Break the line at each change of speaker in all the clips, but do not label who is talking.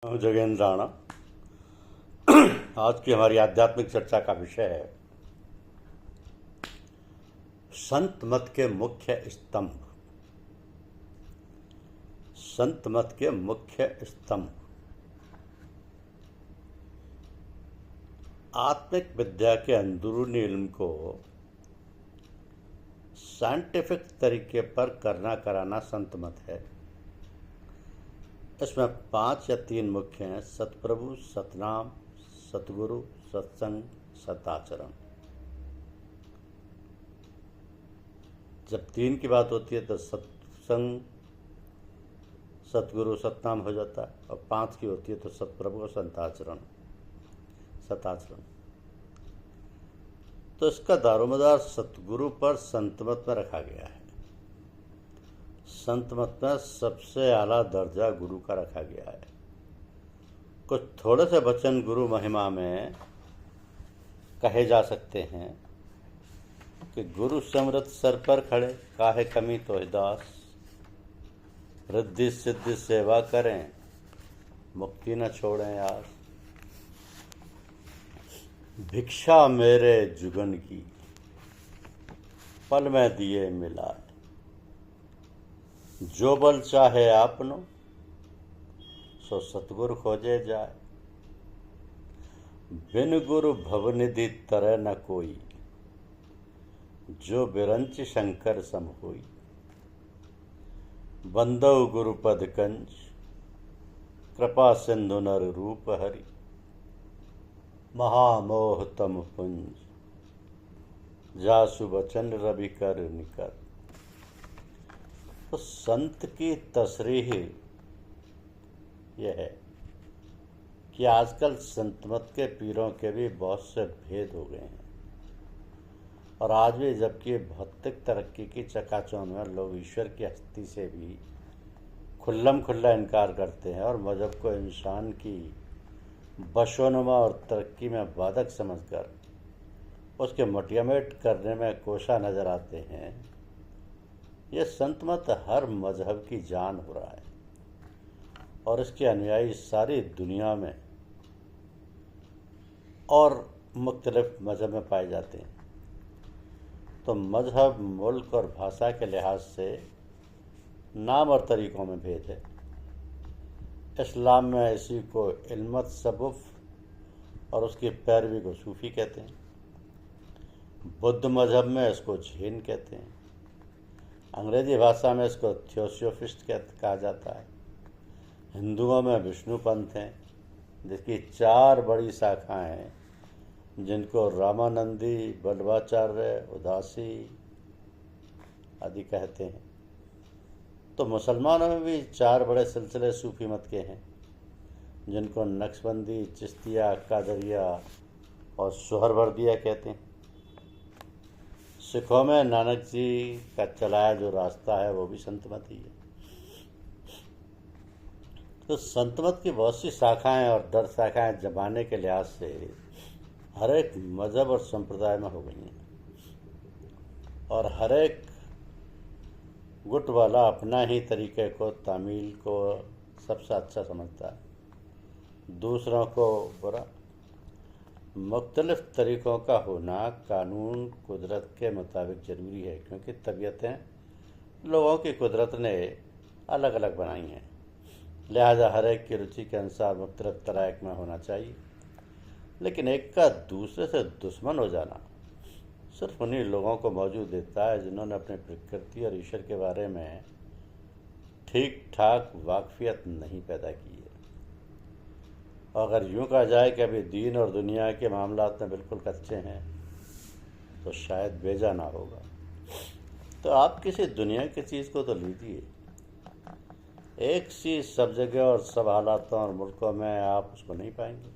जगेंद्राणा। आज की हमारी आध्यात्मिक चर्चा का विषय है संत मत के मुख्य स्तंभ। संत मत के मुख्य स्तंभ। आत्मिक विद्या के अंदरूनी इल्म को साइंटिफिक तरीके पर करना कराना संत मत है। इसमें 5 या 3 मुख्य हैं: सतप्रभु, सतनाम, सतगुरु, सत्संग, सताचरण। जब 3 की बात होती है तो सत्संग, सतगुरु, सतनाम हो जाता है, और 5 की होती है तो सतप्रभु और सताचरण। तो इसका दारोमदार सतगुरु पर संत मत में रखा गया है। संत मत में सबसे आला दर्जा गुरु का रखा गया है। कुछ थोड़े से वचन गुरु महिमा में कहे जा सकते हैं कि गुरु समृत सर पर खड़े, काहे कमी तो दास, रिद्धि सिद्धि सेवा करें, मुक्ति न छोड़ें आस। भिक्षा मेरे जुगन की, पल में दिए मिलाए, जो बल चाहे आपनो, सो सतगुरु खोजे जाए। बिन गुरु भवनिधि तरह न कोई, जो बिरंच शंकर सम होई। बंदौ गुरु पद कंज, कृपा सिंधु नर रूप हरि। महामोह तम पुंज, जासु बचन रवि कर निकर। तो संत की तसरीह यह है कि आजकल संत मत के पीरों के भी बहुत से भेद हो गए हैं, और आज भी जबकि भौतिक तरक्की की चकाचौंध में लोग ईश्वर की हस्ती से भी खुल्लम खुल्ला इनकार करते हैं और मजहब को इंसान की बशोनुमा और तरक्की में बाधक समझकर उसके मोटिवेट करने में कोशा नजर आते हैं। यह संत मत हर मजहब की जान हो रहा है, और इसके अनुयायी सारी दुनिया में और मुख्तलिफ मजहब में पाए जाते हैं। तो मजहब, मुल्क और भाषा के लिहाज से नाम और तरीक़ों में भेद है। इस्लाम में इसी को इल्म तसव्वुफ़ और उसकी पैरवी को सूफ़ी कहते हैं। बुद्ध मजहब में इसको जैन कहते हैं। अंग्रेजी भाषा में इसको थियोसोफिस्ट कहा जाता है। हिंदुओं में विष्णु पंथ हैं, जिसकी 4 बड़ी शाखाएं हैं, जिनको रामानंदी, बल्लभाचार्य, उदासी आदि कहते हैं। तो मुसलमानों में भी 4 बड़े सिलसिले सूफी मत के हैं, जिनको नक्शबंदी, चिश्तिया, कादरिया और सुहरवर्दिया कहते हैं। सिखों में नानक जी का चलाया जो रास्ता है वो भी संत मत ही है। तो संत मत की बहुत सी शाखाएं और दर शाखाएं जमाने के लिहाज से हर एक मजहब और संप्रदाय में हो गई हैं, और हर एक गुट वाला अपना ही तरीके को, तामील को सबसे अच्छा समझता है, दूसरों को बुरा। मुख्तलिफ तरीक़ों का होना कानून कुदरत के मुताबिक ज़रूरी है, क्योंकि तबीयतें लोगों की कुदरत ने अलग अलग बनाई हैं। लिहाजा हर एक की रुचि के अनुसार मुख्तलिफ तराइक में होना चाहिए। लेकिन एक का दूसरे से दुश्मन हो जाना सिर्फ उन्हीं लोगों को मौजूद देता है जिन्होंने अपनी प्रकृति और ईश्वर के बारे में ठीक ठाक वाकफियत नहीं पैदा की है। अगर यूँ कहा जाए कि अभी दीन और दुनिया के मामलात में बिल्कुल कच्चे हैं, तो शायद बेजा ना होगा। तो आप किसी दुनिया की चीज़ को तो लीजिए, एक चीज़ सब जगह और सब हालातों और मुल्कों में आप उसको नहीं पाएंगे,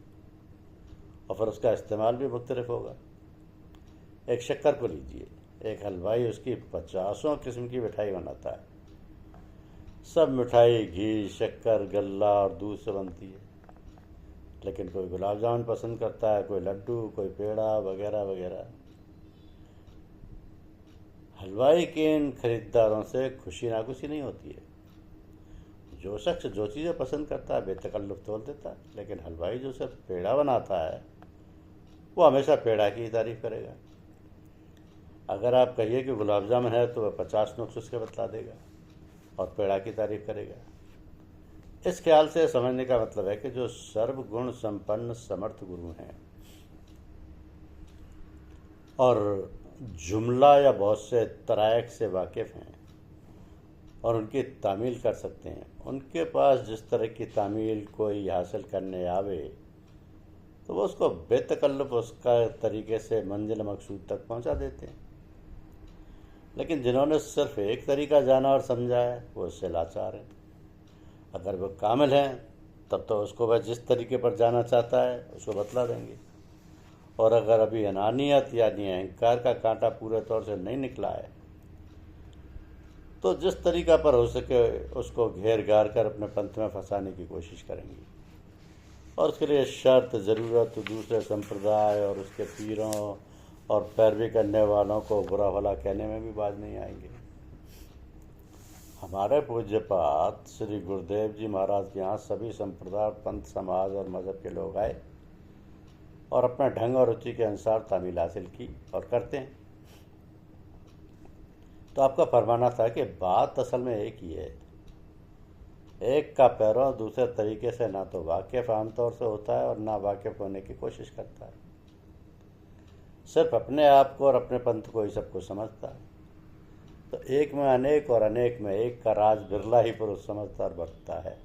और फिर उसका इस्तेमाल भी मुख्तलिफ होगा। एक शक्कर को लीजिए, एक हलवाई उसकी 50 किस्म की मिठाई बनाता है। सब मिठाई घी, शक्कर, गल्ला और दूध से बनती है, लेकिन कोई गुलाब जामुन पसंद करता है, कोई लड्डू, कोई पेड़ा वगैरह वगैरह। हलवाई के इन खरीदारों से खुशी नाखुशी नहीं होती है। जो शख्स जो चीज़ें पसंद करता है बेतकल्लुफ़ तोल देता है, लेकिन हलवाई जो सिर्फ पेड़ा बनाता है वो हमेशा पेड़ा की ही तारीफ़ करेगा। अगर आप कहिए कि गुलाब जामुन है तो वह 50 नुक्स उसके बतला देगा और पेड़ा की तारीफ़ करेगा। इस ख्याल से समझने का मतलब है कि जो सर्वगुण संपन्न समर्थ गुरु हैं और जुमला या बहुत से तरायक से वाकिफ़ हैं और उनकी तामील कर सकते हैं, उनके पास जिस तरह की तामील कोई हासिल करने आवे तो वो उसको बेतकल्लुफ़ उसका तरीके से मंजिल मकसूद तक पहुंचा देते हैं। लेकिन जिन्होंने सिर्फ एक तरीका जाना और समझा है वो उससे लाचार हैं। अगर वो कामिल हैं तब तो उसको वह जिस तरीके पर जाना चाहता है उसको बतला देंगे, और अगर अभी अनानियत यानी अहंकार का कांटा पूरे तौर से नहीं निकला है तो जिस तरीका पर हो सके उसको घेर घार कर अपने पंथ में फंसाने की कोशिश करेंगे, और उसके लिए शर्त ज़रूरत दूसरे संप्रदाय और उसके पीरों और पैरवी करने वालों को बुरा भला कहने में भी बाज नहीं आएंगे। हमारे पूज्यपात श्री गुरुदेव जी महाराज के यहाँ सभी संप्रदाय, पंथ, समाज और मज़हब के लोग आए और अपने ढंग और रुचि के अनुसार तामील हासिल की और करते हैं। तो आपका फरमाना था कि बात असल में एक ही है। एक का पैरों दूसरे तरीके से ना तो वाकिफ़ आमतौर से होता है और ना वाकिफ़ होने की कोशिश करता है, सिर्फ अपने आप को और अपने पंथ को ही सब कुछ समझता है। तो एक में अनेक और अनेक में एक का राज बिरला ही पुरुष समझता और बरतता है।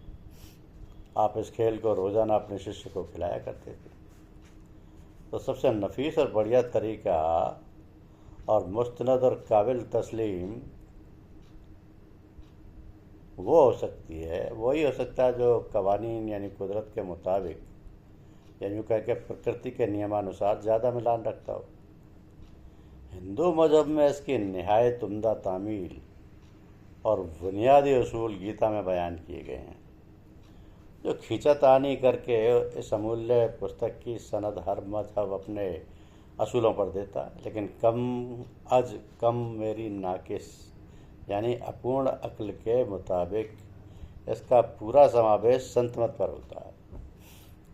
आप इस खेल को रोज़ाना अपने शिष्य को खिलाया करते थे। तो सबसे नफीस और बढ़िया तरीका और मुस्तनद और काबिल तस्लीम वो हो सकती है, वही हो सकता है जो कवानीन यानी कुदरत के मुताबिक या यूँ कह के प्रकृति के नियमानुसार ज़्यादा मिलान रखता हो। हिंदू मज़हब में इसकी निहायत उम्दा तामील और बुनियादी उसूल गीता में बयान किए गए हैं, जो खींचातानी करके इस अमूल्य पुस्तक की सनद हर मजहब अपने असूलों पर देता है, लेकिन कम मेरी नाकिस यानी अपूर्ण अक्ल के मुताबिक इसका पूरा समावेश संत मत पर होता है।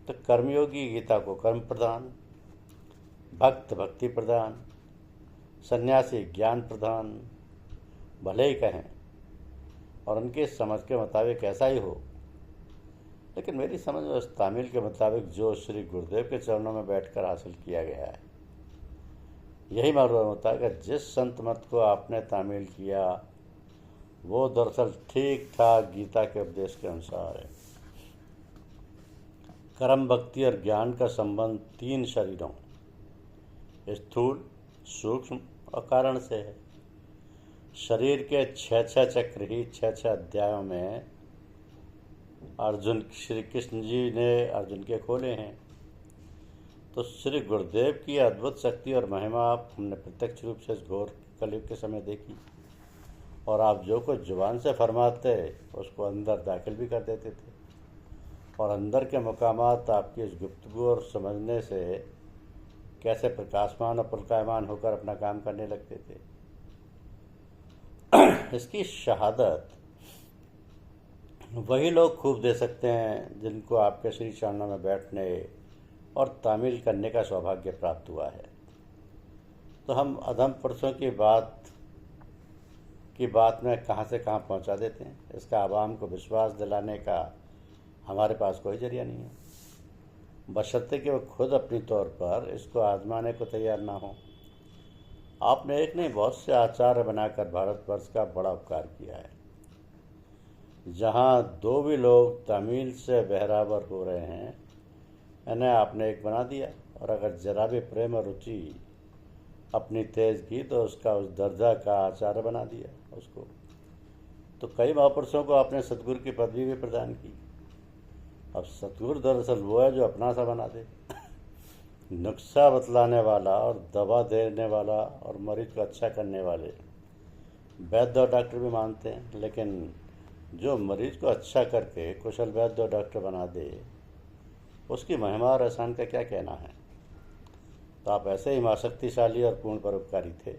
तो कर्मयोगी गीता को कर्म प्रधान, भक्त भक्ति प्रधान, सन्यासी ज्ञान प्रधान भले ही कहें और उनकी समझ के मुताबिक ऐसा ही हो, लेकिन मेरी समझ में उस तामील के मुताबिक जो श्री गुरुदेव के चरणों में बैठकर हासिल किया गया है यही मालूम होता है कि जिस संत मत को आपने तामील किया वो दरअसल ठीक ठाक गीता के उपदेश के अनुसार है। कर्म, भक्ति और ज्ञान का संबंध 3 शरीरों स्थूल, सूक्ष्म और कारण से है। शरीर के 6 चक्र ही 6 अध्यायों में अर्जुन श्री कृष्ण जी ने अर्जुन के खोले हैं। तो श्री गुरुदेव की अद्भुत शक्ति और महिमा हमने प्रत्यक्ष रूप से इस घोर कलयुग के समय देखी, और आप जो कुछ जुबान से फरमाते उसको अंदर दाखिल भी कर देते थे, और अंदर के मकामात आपकी इस गुफ्तगू और समझने से कैसे प्रकाशमान और पुलकायमान होकर अपना काम करने लगते थे। इसकी शहादत वही लोग खूब दे सकते हैं जिनको आपके श्री चरणों में बैठने और तामील करने का सौभाग्य प्राप्त हुआ है। तो हम अधम पुरुषों की बात में कहाँ से कहाँ पहुँचा देते हैं, इसका आवाम को विश्वास दिलाने का हमारे पास कोई जरिया नहीं है, बशर्ते कि वो खुद अपनी तौर पर इसको आजमाने को तैयार ना हो। आपने एक नहीं बहुत से आचार्य बनाकर भारतवर्ष का बड़ा उपकार किया है। जहाँ 2 भी लोग तामील से बहरावर हो रहे हैं इन्हें आपने एक बना दिया, और अगर जरा भी प्रेम और रुचि अपनी तेज की तो उसका उस दर्जा का आचार्य बना दिया उसको। तो कई महापुरुषों को आपने सतगुरु की पदवी भी प्रदान की। अब सतगुरु दरअसल वो है जो अपना सा बना दे। नुस्खा बतलाने वाला और दवा देने वाला और मरीज को अच्छा करने वाले वैद्य और डॉक्टर भी मानते हैं, लेकिन जो मरीज को अच्छा करके कुशल वैद्य और डॉक्टर बना दे उसकी महिमा और एहसान का क्या कहना है। तो आप ऐसे ही महाशक्तिशाली और पूर्ण परोपकारी थे।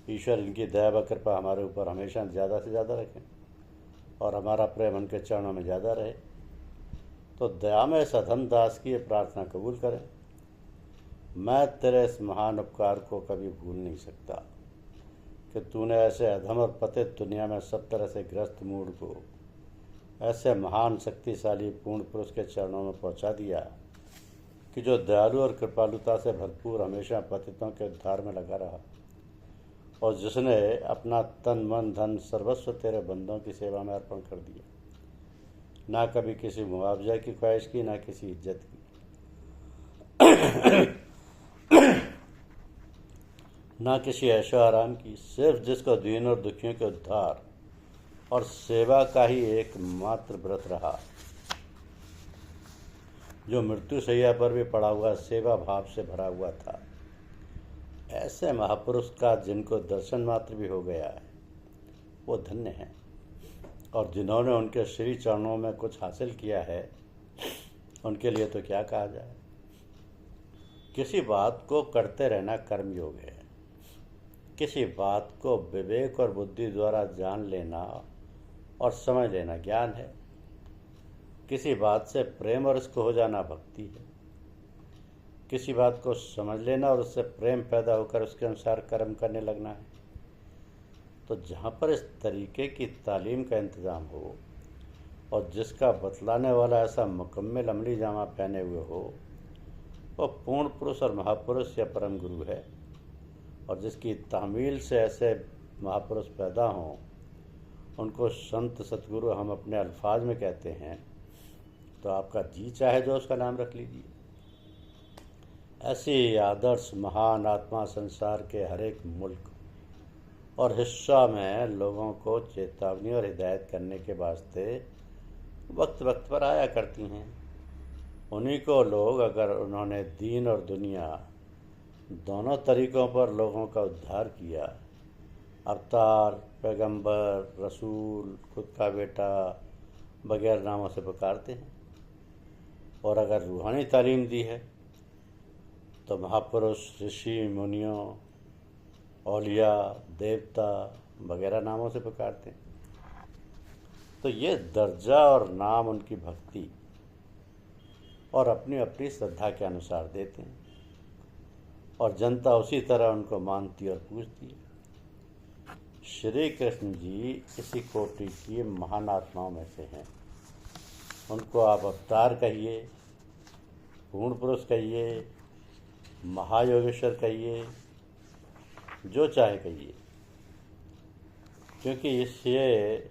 ईश्वर इनकी दया व कृपा हमारे ऊपर हमेशा ज़्यादा से ज़्यादा रखें। और हमारा प्रेम उनके चरणों में ज़्यादा रहे। तो दयामय सधन दास की ये प्रार्थना कबूल करें। मैं तेरे इस महान उपकार को कभी भूल नहीं सकता कि तूने ऐसे अधम और पतित दुनिया में सब तरह से ग्रस्त मूड को ऐसे महान शक्तिशाली पूर्ण पुरुष के चरणों में पहुंचा दिया कि जो दयालु और कृपालुता से भरपूर हमेशा पतितों के उद्धार में लगा रहा, और जिसने अपना तन मन धन सर्वस्व तेरे बंदों की सेवा में अर्पण कर दिया, ना कभी किसी मुआवजा की ख्वाहिश की, ना किसी इज्जत की, ना किसी ऐशो आराम की, सिर्फ जिसको दीन और दुखियों के उद्धार और सेवा का ही एकमात्र व्रत रहा, जो मृत्यु शैया पर भी पड़ा हुआ सेवा भाव से भरा हुआ था। ऐसे महापुरुष का जिनको दर्शन मात्र भी हो गया है वो धन्य हैं, और जिन्होंने उनके श्री चरणों में कुछ हासिल किया है उनके लिए तो क्या कहा जाए। किसी बात को करते रहना कर्मयोग है, किसी बात को विवेक और बुद्धि द्वारा जान लेना और समझ लेना ज्ञान है, किसी बात से प्रेम और इसको हो जाना भक्ति है, किसी बात को समझ लेना और उससे प्रेम पैदा होकर उसके अनुसार कर्म करने लगना है। तो जहाँ पर इस तरीके की तालीम का इंतज़ाम हो और जिसका बतलाने वाला ऐसा मुकम्मल अमली जामा पहने हुए हो, वो पूर्ण पुरुष और महापुरुष या परम गुरु है। और जिसकी तामील से ऐसे महापुरुष पैदा हों, उनको संत सतगुरु हम अपने अल्फाज में कहते हैं, तो आपका जी चाहे जो उसका नाम रख लीजिए। ऐसी आदर्श महान आत्मा संसार के हर एक मुल्क और हिस्सा में लोगों को चेतावनी और हिदायत करने के वास्ते वक्त वक्त पर आया करती हैं। उन्हीं को लोग, अगर उन्होंने दीन और दुनिया दोनों तरीक़ों पर लोगों का उद्धार किया, अवतार, पैगंबर, रसूल, खुद का बेटा वगैरह नामों से पुकारते हैं। और अगर रूहानी तालीम दी है तो महापुरुष, ऋषि, मुनियों, औलिया, देवता वगैरह नामों से पुकारते हैं। तो ये दर्जा और नाम उनकी भक्ति और अपनी अपनी श्रद्धा के अनुसार देते हैं, और जनता उसी तरह उनको मानती और पूजती है। श्री कृष्ण जी इसी कोटि की महान आत्माओं में से हैं। उनको आप अवतार कहिए, पूर्ण पुरुष कहिए, महायोगेश्वर कहिए, जो चाहे कहिए, क्योंकि ये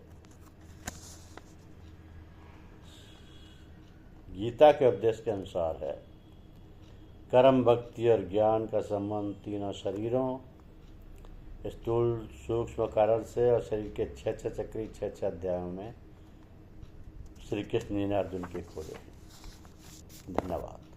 गीता के उपदेश के अनुसार है। कर्म, भक्ति और ज्ञान का संबंध तीनों शरीरों, स्थूल, सूक्ष्म कारण से और शरीर के 6 चक्री 6 अध्यायों में श्री कृष्ण जी ने अर्जुन के खोले हैं। धन्यवाद।